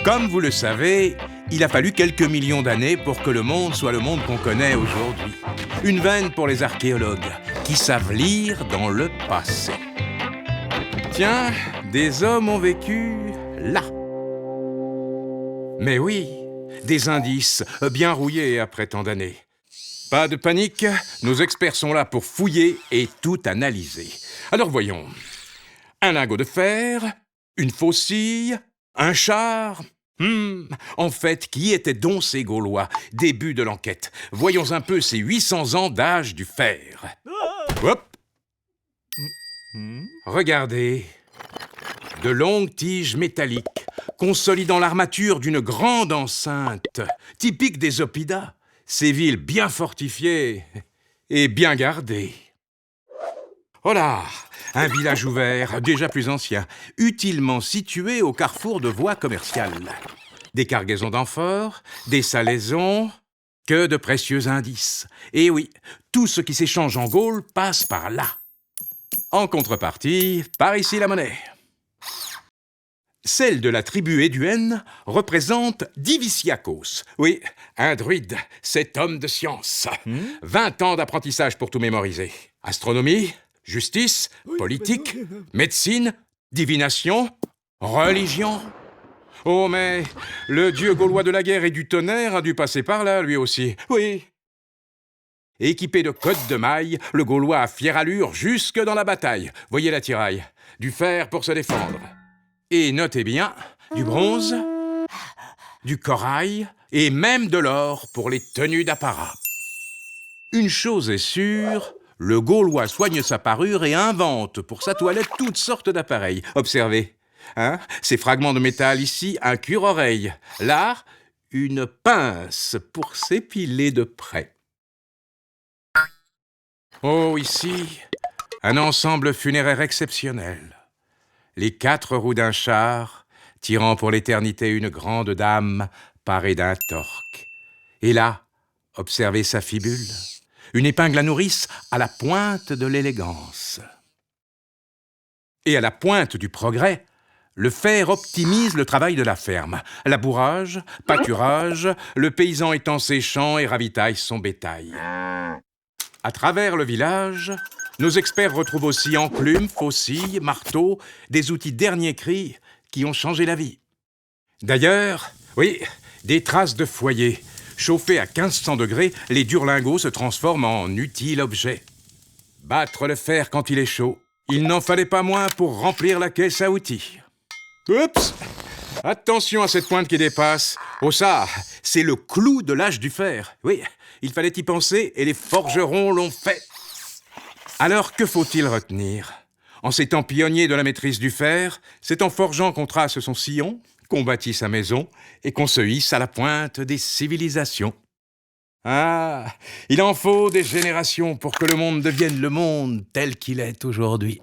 Comme vous le savez, il a fallu quelques millions d'années pour que le monde soit le monde qu'on connaît aujourd'hui. Une veine pour les archéologues, qui savent lire dans le passé. Tiens, des hommes ont vécu là. Mais oui, des indices bien rouillés après tant d'années. Pas de panique, nos experts sont là pour fouiller et tout analyser. Alors voyons. Un lingot de fer, une faucille, un char. En fait, qui étaient donc ces Gaulois? Début de l'enquête. Voyons un peu ces 800 ans d'âge du fer. Hop! Regardez. De longues tiges métalliques, consolidant l'armature d'une grande enceinte, typique des Oppidas. Ces villes bien fortifiées et bien gardées. Oh là! Un village ouvert, déjà plus ancien, utilement situé au carrefour de voies commerciales. Des cargaisons d'amphores, des salaisons, que de précieux indices. Et oui, tout ce qui s'échange en Gaule passe par là. En contrepartie, par ici la monnaie. Celle de la tribu Éduenne représente Diviciacos. Oui, un druide, cet homme de science. 20 ans d'apprentissage pour tout mémoriser. Astronomie, justice, politique, médecine, divination, religion. Oh, mais le dieu gaulois de la guerre et du tonnerre a dû passer par là, lui aussi. Oui. Équipé de cottes de mailles, le Gaulois a fière allure jusque dans la bataille. Voyez l'attirail. Du fer pour se défendre. Et notez bien, du bronze, du corail et même de l'or pour les tenues d'apparat. Une chose est sûre, le Gaulois soigne sa parure et invente pour sa toilette toutes sortes d'appareils. Observez, ces fragments de métal ici, un cure-oreille. Là, une pince pour s'épiler de près. Oh, ici, un ensemble funéraire exceptionnel. Les 4 roues d'un char, tirant pour l'éternité une grande dame parée d'un torque. Et là, observez sa fibule, une épingle à nourrice à la pointe de l'élégance. Et à la pointe du progrès, le fer optimise le travail de la ferme. Labourage, pâturage, le paysan étend ses champs et ravitaille son bétail. À travers le village, nos experts retrouvent aussi enclumes, faucilles, marteaux, des outils dernier cri qui ont changé la vie. D'ailleurs, oui, des traces de foyer. Chauffés à 1500 degrés, les durs lingots se transforment en utiles objets. Battre le fer quand il est chaud, il n'en fallait pas moins pour remplir la caisse à outils. Oups! Attention à cette pointe qui dépasse. Oh ça, c'est le clou de l'âge du fer. Oui, il fallait y penser et les forgerons l'ont fait. Alors, que faut-il retenir? En ces temps pionniers de la maîtrise du fer, c'est en forgeant qu'on trace son sillon, qu'on bâtit sa maison et qu'on se hisse à la pointe des civilisations. Ah, il en faut des générations pour que le monde devienne le monde tel qu'il est aujourd'hui.